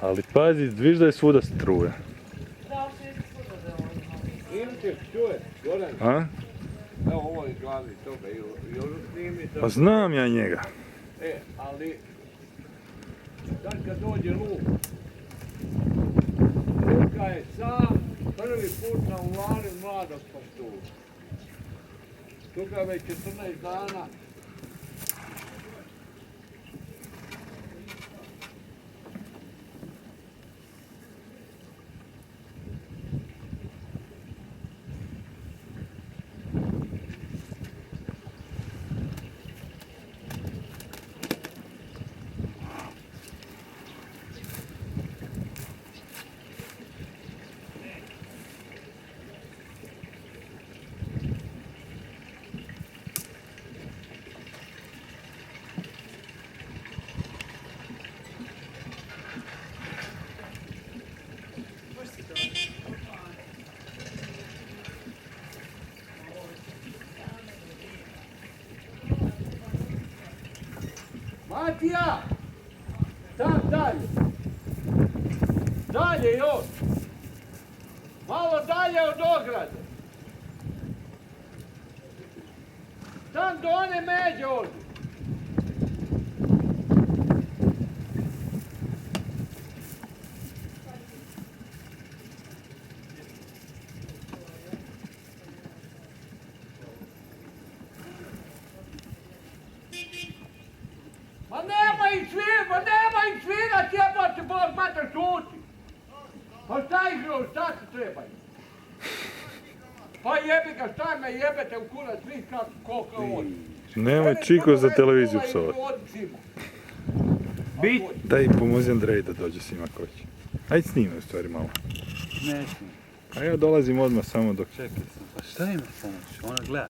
Ali pazi, viš da je svuda struja. Snimite što je, Goran. A? Evo ovo je glavni toga i ono snimite. Pa znam ja njega. Ali sad kad dođe Luka, Luka je sam prvi put na uvali mladog pastura. Tuga je već 14 dana. Matija! Tam dalje! Dalje još! Malo dalje od ograde! Tam do one međe ovdje! Ma nema ih svirat, jebate, Bog mater, šuti! Pa šta igrao, šta se trebaju? Pa jebi ga, šta me jebete u kurac, vi koliko vodi? Nemoj Čiko za televiziju psovat. Daj pomozi Andrej da dođe s njima kući. Ajde snimaj u stvari malo. Neću. A ja dolazim odmah samo dok... Čekaj sam, pa šta ima pomoći? Ona gleda.